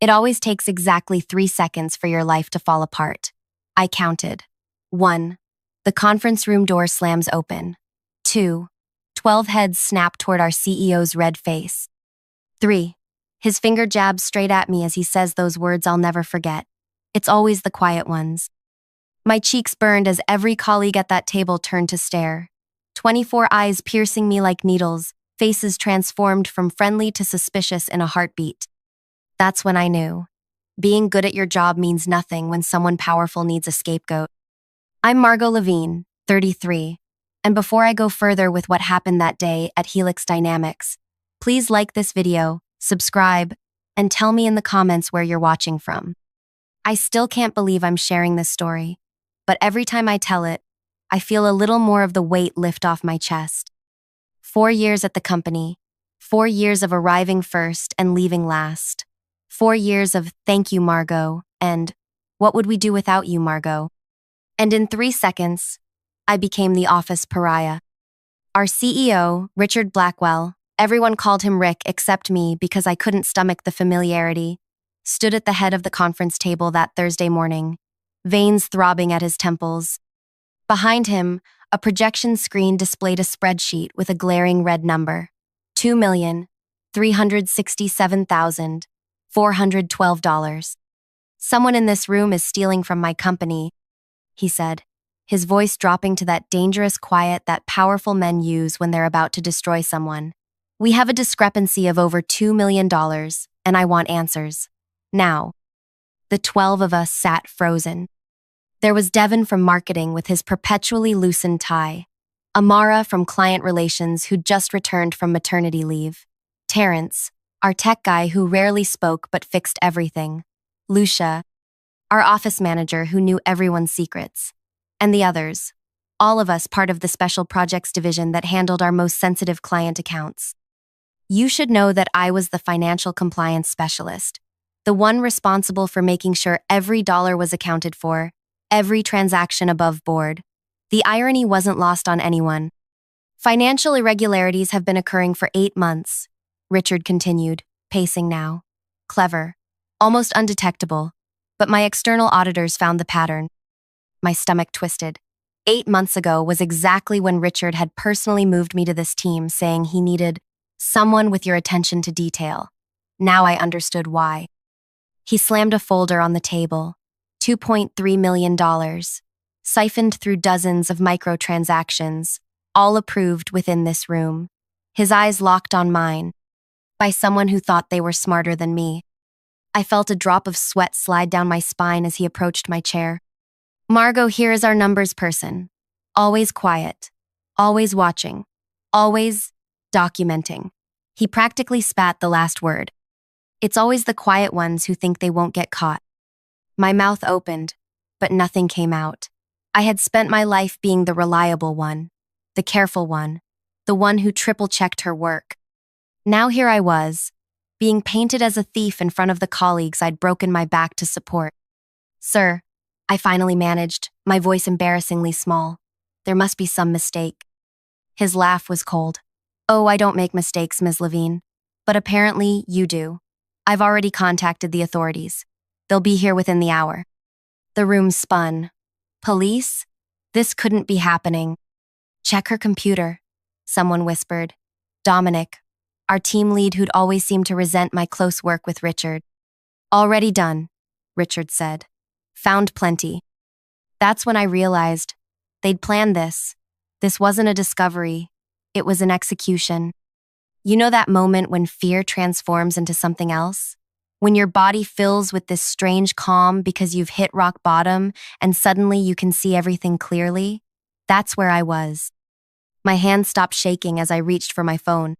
It always takes exactly 3 seconds for your life to fall apart. I counted. 1. The conference room door slams open. 2. 12 heads snap toward our CEO's red face. 3. His finger jabs straight at me as he says those words I'll never forget. It's always the quiet ones. My cheeks burned as every colleague at that table turned to stare. 24 eyes piercing me like needles, faces transformed from friendly to suspicious in a heartbeat. That's when I knew. Being good at your job means nothing when someone powerful needs a scapegoat. I'm Margot Levine, 33, and before I go further with what happened that day at Helix Dynamics, please like this video, subscribe, and tell me in the comments where you're watching from. I still can't believe I'm sharing this story, but every time I tell it, I feel a little more of the weight lift off my chest. 4 years at the company, 4 years of arriving first and leaving last, 4 years of thank you, Margot, and what would we do without you, Margot? And in 3 seconds, I became the office pariah. Our CEO, Richard Blackwell, everyone called him Rick except me because I couldn't stomach the familiarity, stood at the head of the conference table that Thursday morning, veins throbbing at his temples. Behind him, a projection screen displayed a spreadsheet with a glaring red number, $2,367,412. Someone in this room is stealing from my company, he said, his voice dropping to that dangerous quiet that powerful men use when they're about to destroy someone. We have a discrepancy of over $2 million, and I want answers. Now. The 12 of us sat frozen. There was Devin from marketing with his perpetually loosened tie, Amara from client relations who'd just returned from maternity leave, Terrence, our tech guy who rarely spoke but fixed everything, Lucia, our office manager who knew everyone's secrets, and the others, all of us part of the special projects division that handled our most sensitive client accounts. You should know that I was the financial compliance specialist, the one responsible for making sure every dollar was accounted for, every transaction above board. The irony wasn't lost on anyone. Financial irregularities have been occurring for 8 months, Richard continued, pacing now. Clever, almost undetectable, but my external auditors found the pattern. My stomach twisted. 8 months ago was exactly when Richard had personally moved me to this team, saying he needed someone with your attention to detail. Now I understood why. He slammed a folder on the table. $2.3 million, siphoned through dozens of microtransactions, all approved within this room. His eyes locked on mine, by someone who thought they were smarter than me. I felt a drop of sweat slide down my spine as he approached my chair. Margot, here is our numbers person. Always quiet, always watching, always documenting. He practically spat the last word. It's always the quiet ones who think they won't get caught. My mouth opened, but nothing came out. I had spent my life being the reliable one, the careful one, the one who triple-checked her work. Now here I was, being painted as a thief in front of the colleagues I'd broken my back to support. Sir, I finally managed, my voice embarrassingly small. There must be some mistake. His laugh was cold. Oh, I don't make mistakes, Ms. Levine. But apparently you do. I've already contacted the authorities. They'll be here within the hour. The room spun. Police? This couldn't be happening. Check her computer, someone whispered. Dominic, our team lead who'd always seemed to resent my close work with Richard. Already done, Richard said. Found plenty. That's when I realized they'd planned this. This wasn't a discovery. It was an execution. You know that moment when fear transforms into something else? When your body fills with this strange calm because you've hit rock bottom and suddenly you can see everything clearly? That's where I was. My hand stopped shaking as I reached for my phone.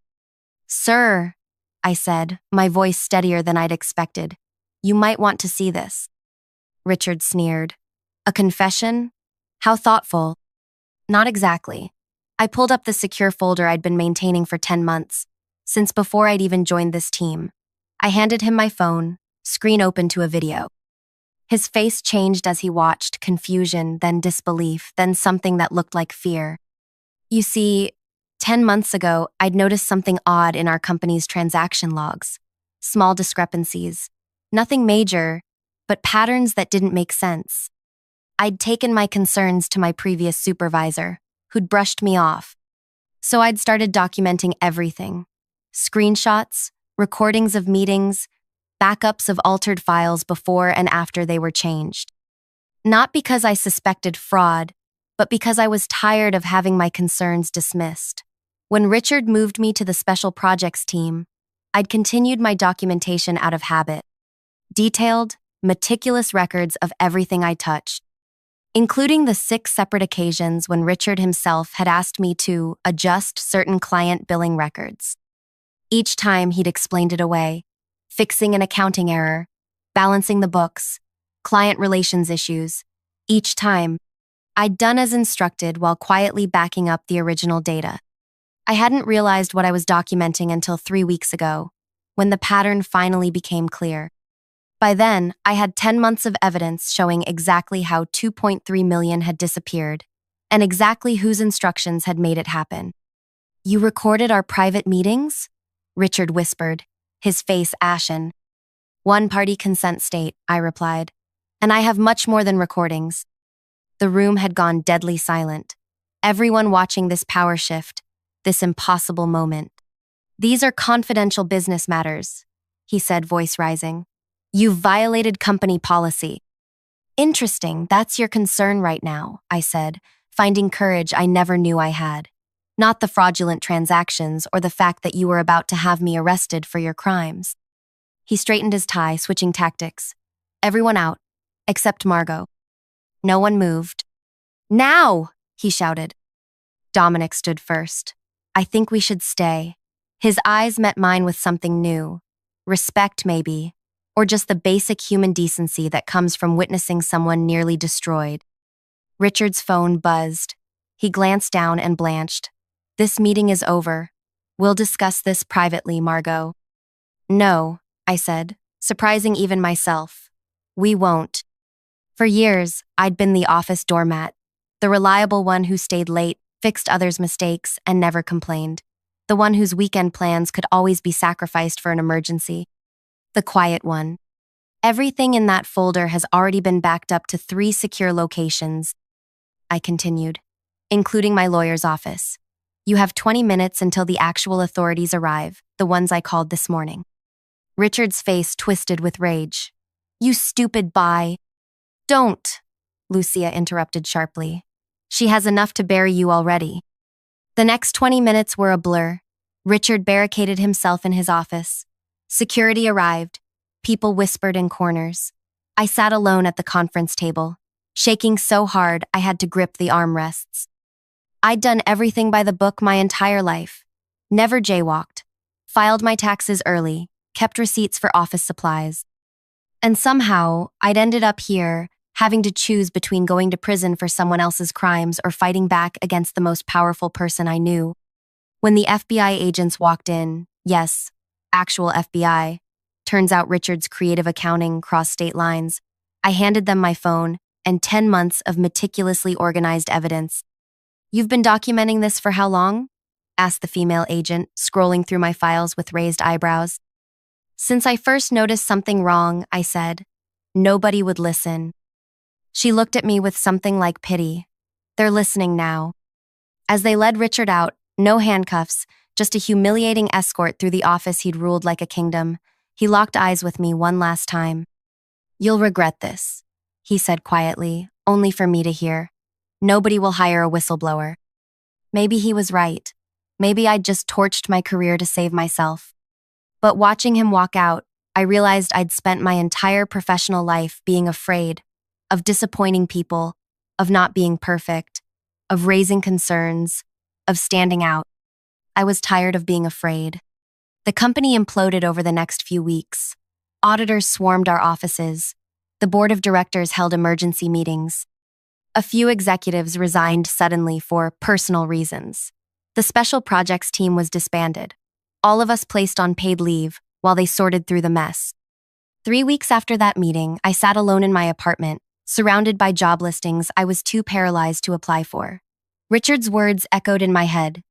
Sir, I said, my voice steadier than I'd expected. You might want to see this. Richard sneered. A confession? How thoughtful. Not exactly. I pulled up the secure folder I'd been maintaining for 10 months. Since before I'd even joined this team. I handed him my phone, screen open to a video. His face changed as he watched, confusion, then disbelief, then something that looked like fear. You see, 10 months ago, I'd noticed something odd in our company's transaction logs. Small discrepancies. Nothing major, but patterns that didn't make sense. I'd taken my concerns to my previous supervisor, who'd brushed me off. So I'd started documenting everything. Screenshots, recordings of meetings, backups of altered files before and after they were changed. Not because I suspected fraud, but because I was tired of having my concerns dismissed. When Richard moved me to the special projects team, I'd continued my documentation out of habit. Detailed, meticulous records of everything I touched, including the 6 separate occasions when Richard himself had asked me to adjust certain client billing records. Each time he'd explained it away, fixing an accounting error, balancing the books, client relations issues. Each time, I'd done as instructed while quietly backing up the original data. I hadn't realized what I was documenting until 3 weeks ago, when the pattern finally became clear. By then, I had 10 months of evidence showing exactly how 2.3 million had disappeared, and exactly whose instructions had made it happen. "You recorded our private meetings?" Richard whispered, his face ashen. "One-party consent state," I replied. "And I have much more than recordings." The room had gone deadly silent. Everyone watching this power shift, this impossible moment. "These are confidential business matters," he said, voice rising. "You've violated company policy." "Interesting, that's your concern right now," I said, finding courage I never knew I had. "Not the fraudulent transactions or the fact that you were about to have me arrested for your crimes." He straightened his tie, switching tactics. "Everyone out, except Margot." No one moved. "Now!" he shouted. Dominic stood first. "I think we should stay." His eyes met mine with something new. Respect, maybe, or just the basic human decency that comes from witnessing someone nearly destroyed. Richard's phone buzzed. He glanced down and blanched. "This meeting is over. We'll discuss this privately, Margot." "No," I said, surprising even myself. "We won't." For years, I'd been the office doormat, the reliable one who stayed late, fixed others' mistakes, and never complained. The one whose weekend plans could always be sacrificed for an emergency. The quiet one. "Everything in that folder has already been backed up to 3 secure locations," I continued, "including my lawyer's office. You have 20 minutes until the actual authorities arrive, the ones I called this morning." Richard's face twisted with rage. "You stupid bye." "Don't," Lucia interrupted sharply. "She has enough to bury you already." The next 20 minutes were a blur. Richard barricaded himself in his office. Security arrived. People whispered in corners. I sat alone at the conference table, shaking so hard I had to grip the armrests. I'd done everything by the book my entire life. Never jaywalked. Filed my taxes early. Kept receipts for office supplies. And somehow, I'd ended up here, having to choose between going to prison for someone else's crimes or fighting back against the most powerful person I knew. When the FBI agents walked in, yes, actual FBI, turns out Richard's creative accounting crossed state lines, I handed them my phone and 10 months of meticulously organized evidence. "You've been documenting this for how long?" asked the female agent, scrolling through my files with raised eyebrows. "Since I first noticed something wrong," I said. Nobody would listen. She looked at me with something like pity. "They're listening now." As they led Richard out, no handcuffs, just a humiliating escort through the office he'd ruled like a kingdom, he locked eyes with me one last time. "You'll regret this," he said quietly, only for me to hear. "Nobody will hire a whistleblower." Maybe he was right. Maybe I'd just torched my career to save myself. But watching him walk out, I realized I'd spent my entire professional life being afraid, of disappointing people, of not being perfect, of raising concerns, of standing out. I was tired of being afraid. The company imploded over the next few weeks. Auditors swarmed our offices. The board of directors held emergency meetings. A few executives resigned suddenly for personal reasons. The special projects team was disbanded. All of us placed on paid leave while they sorted through the mess. 3 weeks after that meeting, I sat alone in my apartment, surrounded by job listings I was too paralyzed to apply for. Richard's words echoed in my head.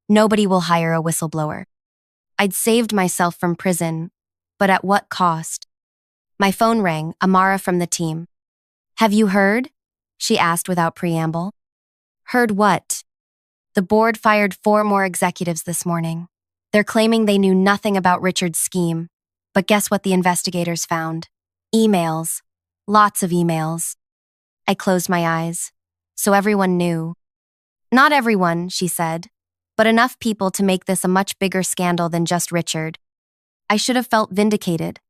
Nobody will hire a whistleblower. I'd saved myself from prison, but at what cost? My phone rang, Amara from the team. Have you heard? She asked without preamble. Heard what? The board fired 4 more executives this morning. They're claiming they knew nothing about Richard's scheme. But guess what the investigators found? Emails. Lots of emails. I closed my eyes. So everyone knew. Not everyone, she said, but enough people to make this a much bigger scandal than just Richard. I should have felt vindicated.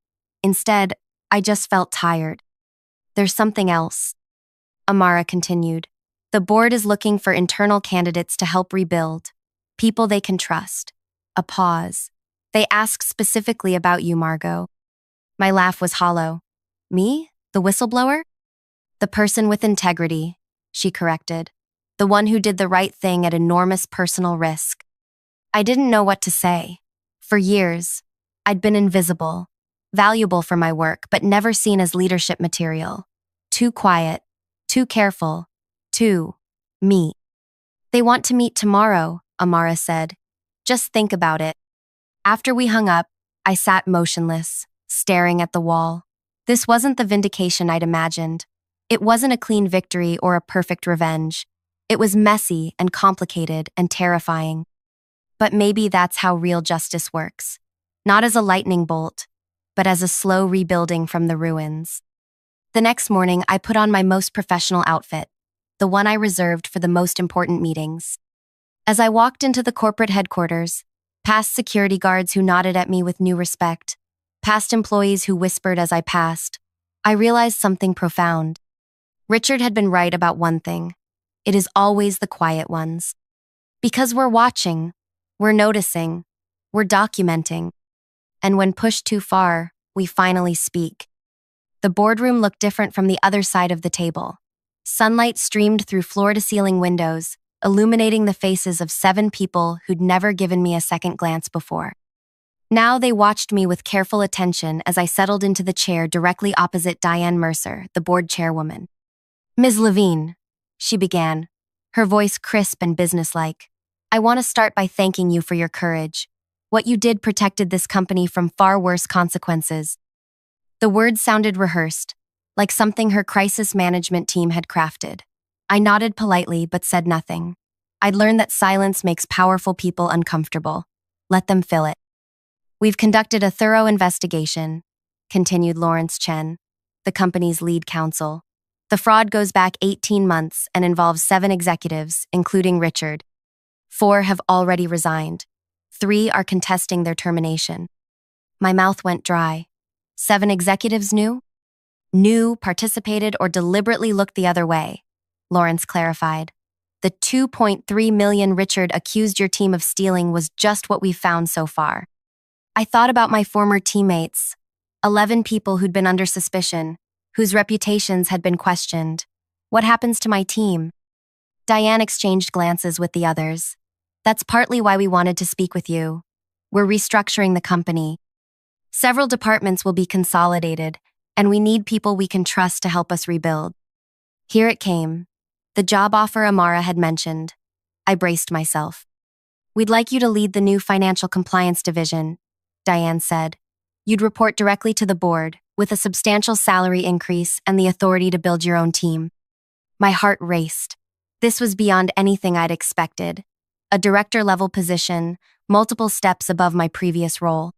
Instead, I just felt tired. There's something else. Amara continued. The board is looking for internal candidates to help rebuild. People they can trust. A pause. They asked specifically about you, Margot. My laugh was hollow. Me? The whistleblower? The person with integrity, she corrected. The one who did the right thing at enormous personal risk. I didn't know what to say. For years, I'd been invisible, valuable for my work, but never seen as leadership material. Too quiet, too careful, too me. They want to meet tomorrow, Amara said. Just think about it. After we hung up, I sat motionless, staring at the wall. This wasn't the vindication I'd imagined. It wasn't a clean victory or a perfect revenge. It was messy and complicated and terrifying. But maybe that's how real justice works. Not as a lightning bolt, but as a slow rebuilding from the ruins. The next morning, I put on my most professional outfit, the one I reserved for the most important meetings. As I walked into the corporate headquarters, past security guards who nodded at me with new respect, past employees who whispered as I passed, I realized something profound. Richard had been right about one thing. It is always the quiet ones. Because we're watching, we're noticing, we're documenting. And when pushed too far, we finally speak. The boardroom looked different from the other side of the table. Sunlight streamed through floor-to-ceiling windows, illuminating the faces of 7 people who'd never given me a second glance before. Now they watched me with careful attention as I settled into the chair directly opposite Diane Mercer, the board chairwoman. Ms. Levine, she began, her voice crisp and businesslike. I want to start by thanking you for your courage. What you did protected this company from far worse consequences. The words sounded rehearsed, like something her crisis management team had crafted. I nodded politely but said nothing. I'd learned that silence makes powerful people uncomfortable. Let them fill it. We've conducted a thorough investigation, continued Lawrence Chen, the company's lead counsel. The fraud goes back 18 months and involves 7 executives, including Richard. 4 have already resigned. 3 are contesting their termination. My mouth went dry. 7 executives knew? Knew, participated, or deliberately looked the other way, Lawrence clarified. The $2.3 million Richard accused your team of stealing was just what we've found so far. I thought about my former teammates, 11 people who'd been under suspicion, whose reputations had been questioned. What happens to my team? Diane exchanged glances with the others. That's partly why we wanted to speak with you. We're restructuring the company. Several departments will be consolidated, and we need people we can trust to help us rebuild. Here it came. The job offer Amara had mentioned. I braced myself. We'd like you to lead the new financial compliance division, Diane said. You'd report directly to the board, with a substantial salary increase and the authority to build your own team. My heart raced. This was beyond anything I'd expected. A director-level position, multiple steps above my previous role.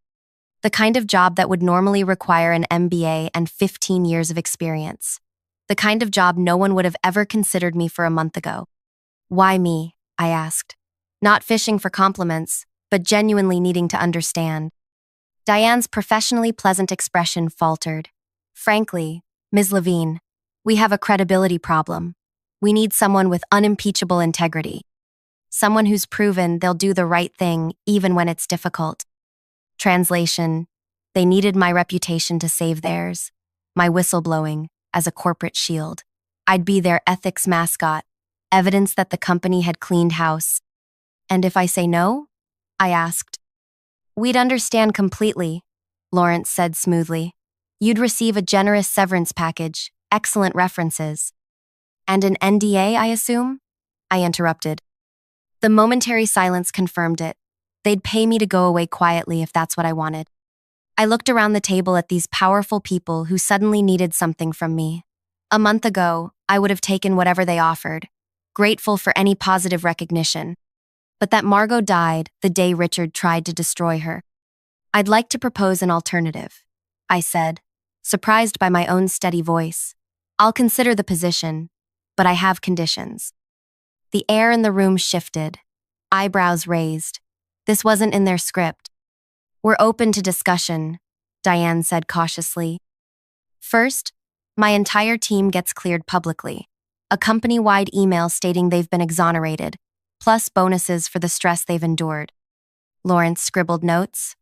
The kind of job that would normally require an MBA and 15 years of experience. The kind of job no one would have ever considered me for a month ago. Why me? I asked. Not fishing for compliments, but genuinely needing to understand. Diane's professionally pleasant expression faltered. Frankly, Ms. Levine, we have a credibility problem. We need someone with unimpeachable integrity. Someone who's proven they'll do the right thing even when it's difficult. Translation, they needed my reputation to save theirs, my whistleblowing as a corporate shield. I'd be their ethics mascot, evidence that the company had cleaned house. And if I say no? I asked. We'd understand completely, Lawrence said smoothly. You'd receive a generous severance package, excellent references. And an NDA, I assume? I interrupted. The momentary silence confirmed it. They'd pay me to go away quietly if that's what I wanted. I looked around the table at these powerful people who suddenly needed something from me. A month ago, I would have taken whatever they offered, grateful for any positive recognition. But that Margot died the day Richard tried to destroy her. I'd like to propose an alternative, I said, surprised by my own steady voice. I'll consider the position, but I have conditions. The air in the room shifted, eyebrows raised. This wasn't in their script. We're open to discussion, Diane said cautiously. First, my entire team gets cleared publicly. A company-wide email stating they've been exonerated, plus bonuses for the stress they've endured. Lawrence scribbled notes.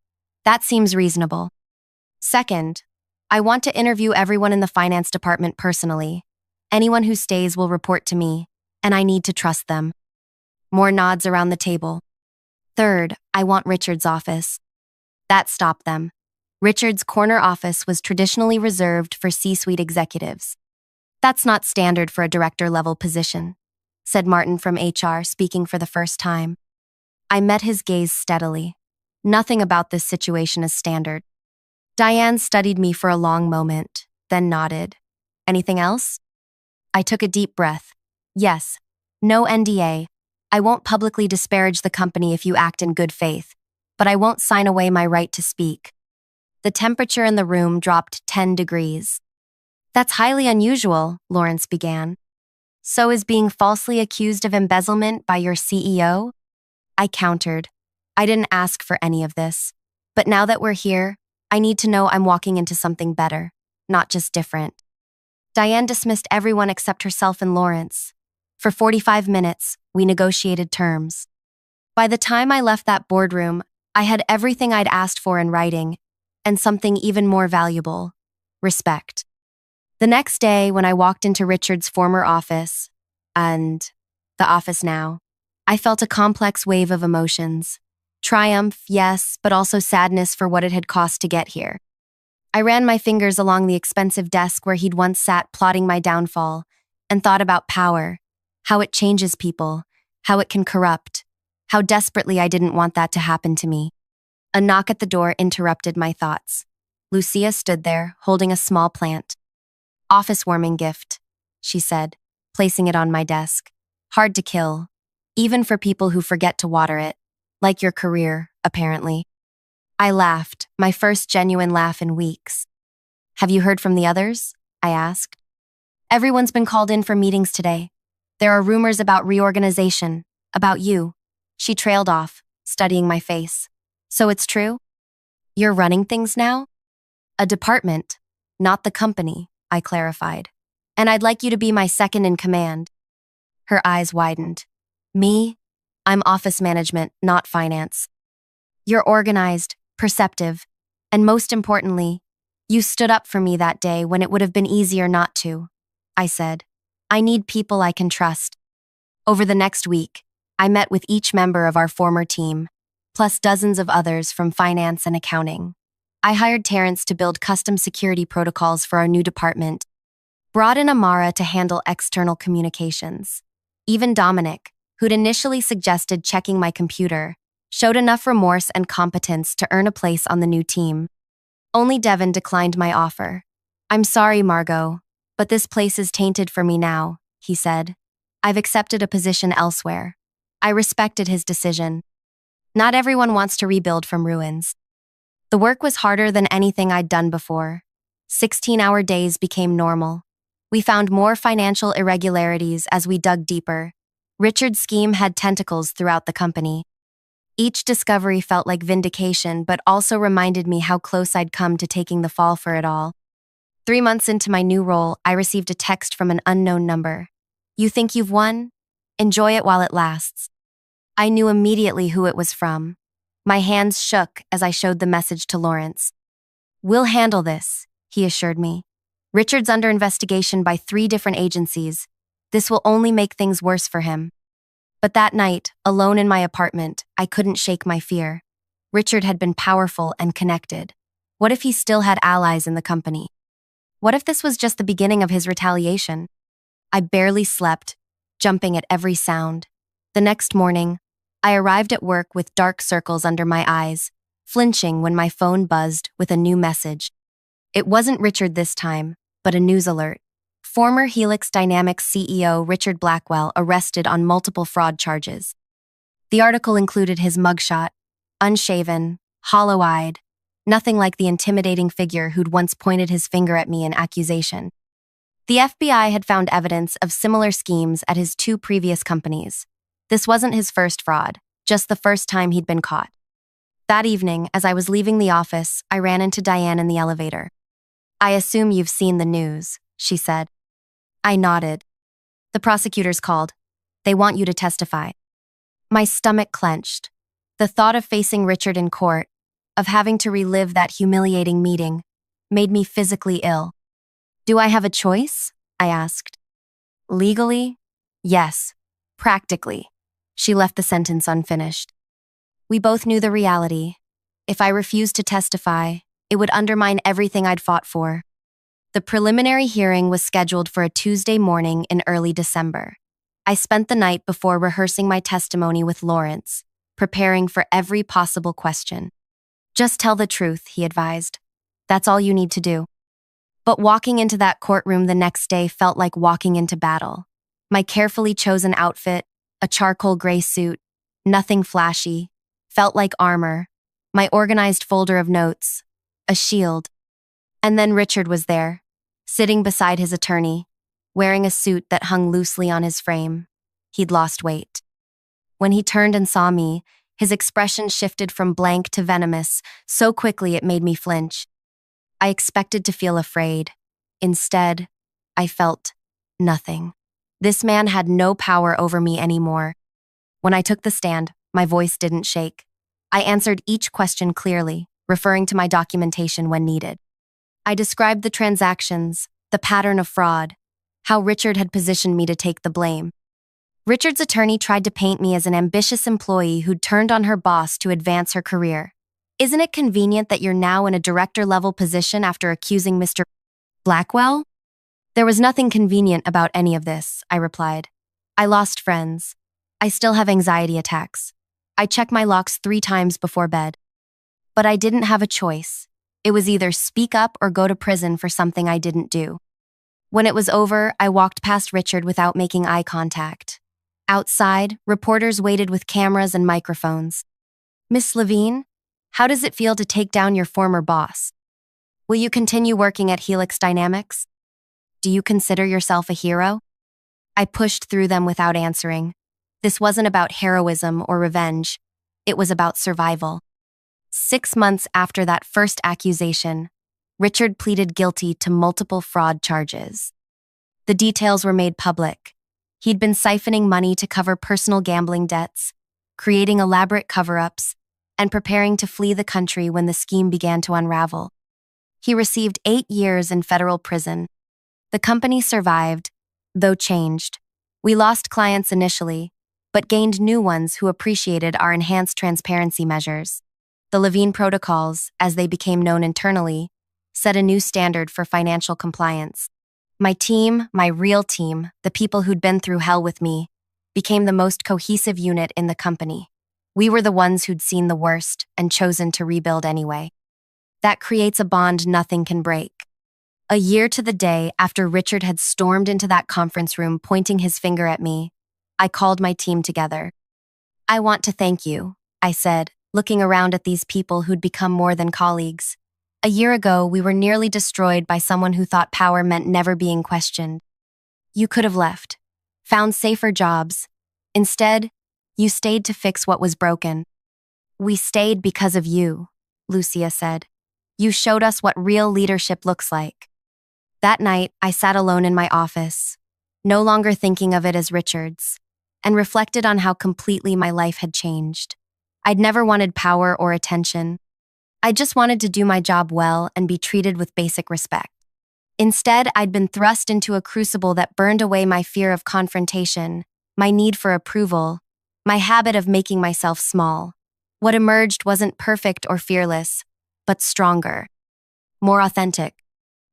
That seems reasonable. Second, I want to interview everyone in the finance department personally. Anyone who stays will report to me, and I need to trust them. More nods around the table. Third, I want Richard's office. That stopped them. Richard's corner office was traditionally reserved for C-suite executives. That's not standard for a director-level position, said Martin from HR, speaking for the first time. I met his gaze steadily. Nothing about this situation is standard. Diane studied me for a long moment, then nodded. Anything else? I took a deep breath. Yes. No NDA. I won't publicly disparage the company if you act in good faith, but I won't sign away my right to speak. The temperature in the room dropped 10 degrees. That's highly unusual, Lawrence began. So is being falsely accused of embezzlement by your CEO? I countered. I didn't ask for any of this. But now that we're here, I need to know I'm walking into something better, not just different. Diane dismissed everyone except herself and Lawrence. For 45 minutes, we negotiated terms. By the time I left that boardroom, I had everything I'd asked for in writing, and something even more valuable: respect. The next day, when I walked into Richard's former office, and the office now, I felt a complex wave of emotions. Triumph, yes, but also sadness for what it had cost to get here. I ran my fingers along the expensive desk where he'd once sat plotting my downfall, and thought about power, how it changes people, how it can corrupt, how desperately I didn't want that to happen to me. A knock at the door interrupted my thoughts. Lucia stood there, holding a small plant. Office warming gift, she said, placing it on my desk. Hard to kill, even for people who forget to water it. Like your career, apparently. I laughed, my first genuine laugh in weeks. Have you heard from the others? I asked. Everyone's been called in for meetings today. There are rumors about reorganization, about you. She trailed off, studying my face. So it's true? You're running things now? A department, not the company, I clarified. And I'd like you to be my second in command. Her eyes widened. Me? I'm office management, not finance. You're organized, perceptive, and most importantly, you stood up for me that day when it would have been easier not to. I said, I need people I can trust. Over the next week, I met with each member of our former team, plus dozens of others from finance and accounting. I hired Terrence to build custom security protocols for our new department, brought in Amara to handle external communications. Even Dominic, who'd initially suggested checking my computer, showed enough remorse and competence to earn a place on the new team. Only Devin declined my offer. I'm sorry, Margot, but this place is tainted for me now, he said. I've accepted a position elsewhere. I respected his decision. Not everyone wants to rebuild from ruins. The work was harder than anything I'd done before. 16-hour days became normal. We found more financial irregularities as we dug deeper. Richard's scheme had tentacles throughout the company. Each discovery felt like vindication, but also reminded me how close I'd come to taking the fall for it all. 3 months into my new role, I received a text from an unknown number. You think you've won? Enjoy it while it lasts. I knew immediately who it was from. My hands shook as I showed the message to Lawrence. We'll handle this, he assured me. Richard's under investigation by 3 different agencies. This will only make things worse for him. But that night, alone in my apartment, I couldn't shake my fear. Richard had been powerful and connected. What if he still had allies in the company? What if this was just the beginning of his retaliation? I barely slept, jumping at every sound. The next morning, I arrived at work with dark circles under my eyes, flinching when my phone buzzed with a new message. It wasn't Richard this time, but a news alert. Former Helix Dynamics CEO Richard Blackwell arrested on multiple fraud charges. The article included his mugshot, unshaven, hollow-eyed, nothing like the intimidating figure who'd once pointed his finger at me in accusation. The FBI had found evidence of similar schemes at his 2 previous companies. This wasn't his first fraud, just the first time he'd been caught. That evening, as I was leaving the office, I ran into Diane in the elevator. "I assume you've seen the news," she said. I nodded. "The prosecutors called. They want you to testify." My stomach clenched. The thought of facing Richard in court, of having to relive that humiliating meeting, made me physically ill. "Do I have a choice?" I asked. "Legally? Yes. Practically." She left the sentence unfinished. We both knew the reality. If I refused to testify, it would undermine everything I'd fought for. The preliminary hearing was scheduled for a Tuesday morning in early December. I spent the night before rehearsing my testimony with Lawrence, preparing for every possible question. "Just tell the truth," he advised. "That's all you need to do." But walking into that courtroom the next day felt like walking into battle. My carefully chosen outfit, a charcoal gray suit, nothing flashy, felt like armor, my organized folder of notes, a shield. And then Richard was there, sitting beside his attorney, wearing a suit that hung loosely on his frame. He'd lost weight. When he turned and saw me, his expression shifted from blank to venomous so quickly it made me flinch. I expected to feel afraid. Instead, I felt nothing. This man had no power over me anymore. When I took the stand, my voice didn't shake. I answered each question clearly, referring to my documentation when needed. I described the transactions, the pattern of fraud, how Richard had positioned me to take the blame. Richard's attorney tried to paint me as an ambitious employee who'd turned on her boss to advance her career. "Isn't it convenient that you're now in a director-level position after accusing Mr. Blackwell?" "There was nothing convenient about any of this," I replied. "I lost friends. I still have anxiety attacks. I check my locks 3 times before bed." But I didn't have a choice. It was either speak up or go to prison for something I didn't do. When it was over, I walked past Richard without making eye contact. Outside, reporters waited with cameras and microphones. "Miss Levine, how does it feel to take down your former boss? Will you continue working at Helix Dynamics? Do you consider yourself a hero?" I pushed through them without answering. This wasn't about heroism or revenge. It was about survival. 6 months after that first accusation, Richard pleaded guilty to multiple fraud charges. The details were made public. He'd been siphoning money to cover personal gambling debts, creating elaborate cover-ups, and preparing to flee the country when the scheme began to unravel. He received 8 years in federal prison. The company survived, though changed. We lost clients initially, but gained new ones who appreciated our enhanced transparency measures. The Levine protocols, as they became known internally, set a new standard for financial compliance. My team, my real team, the people who'd been through hell with me, became the most cohesive unit in the company. We were the ones who'd seen the worst and chosen to rebuild anyway. That creates a bond nothing can break. A year to the day after Richard had stormed into that conference room pointing his finger at me, I called my team together. "I want to thank you," I said, looking around at these people who'd become more than colleagues. A year ago, we were nearly destroyed by someone who thought power meant never being questioned. You could have left, found safer jobs. Instead, you stayed to fix what was broken. "We stayed because of you," Lucia said. "You showed us what real leadership looks like." That night, I sat alone in my office, no longer thinking of it as Richard's, and reflected on how completely my life had changed. I'd never wanted power or attention. I just wanted to do my job well and be treated with basic respect. Instead, I'd been thrust into a crucible that burned away my fear of confrontation, my need for approval, my habit of making myself small. What emerged wasn't perfect or fearless, but stronger, more authentic.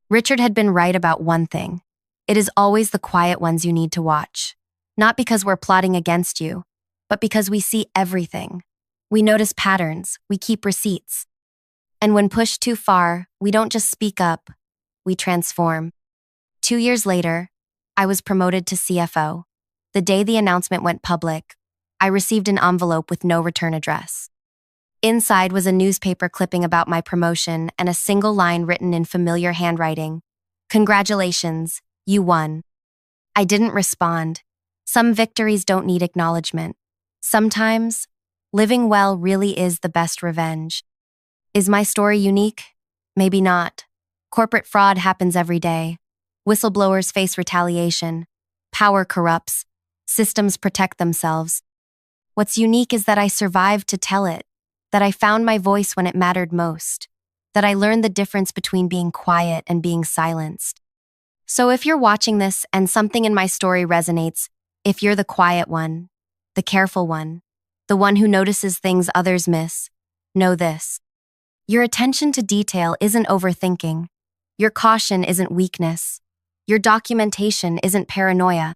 Richard had been right about one thing. It is always the quiet ones you need to watch. Not because we're plotting against you, but because we see everything. We notice patterns, we keep receipts. And when pushed too far, we don't just speak up, we transform. 2 years later, I was promoted to CFO. The day the announcement went public, I received an envelope with no return address. Inside was a newspaper clipping about my promotion and a single line written in familiar handwriting. "Congratulations, you won." I didn't respond. Some victories don't need acknowledgement. Sometimes, living well really is the best revenge. Is my story unique? Maybe not. Corporate fraud happens every day. Whistleblowers face retaliation. Power corrupts. Systems protect themselves. What's unique is that I survived to tell it, that I found my voice when it mattered most, that I learned the difference between being quiet and being silenced. So if you're watching this and something in my story resonates, if you're the quiet one, the careful one, the one who notices things others miss, know this. Your attention to detail isn't overthinking. Your caution isn't weakness. Your documentation isn't paranoia.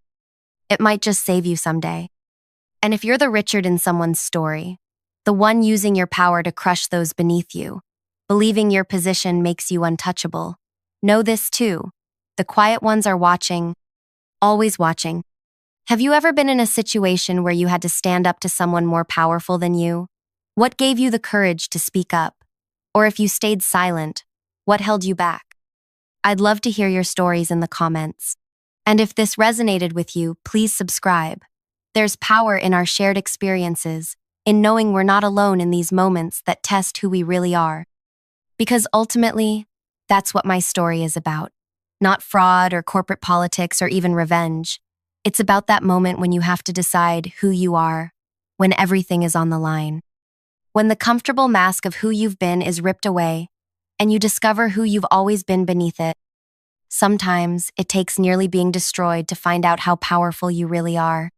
It might just save you someday. And if you're the Richard in someone's story, the one using your power to crush those beneath you, believing your position makes you untouchable, know this too. The quiet ones are watching, always watching. Have you ever been in a situation where you had to stand up to someone more powerful than you? What gave you the courage to speak up? Or if you stayed silent, what held you back? I'd love to hear your stories in the comments. And if this resonated with you, please subscribe. There's power in our shared experiences, in knowing we're not alone in these moments that test who we really are. Because ultimately, that's what my story is about. Not fraud or corporate politics or even revenge. It's about that moment when you have to decide who you are, when everything is on the line. When the comfortable mask of who you've been is ripped away, and you discover who you've always been beneath it. Sometimes it takes nearly being destroyed to find out how powerful you really are.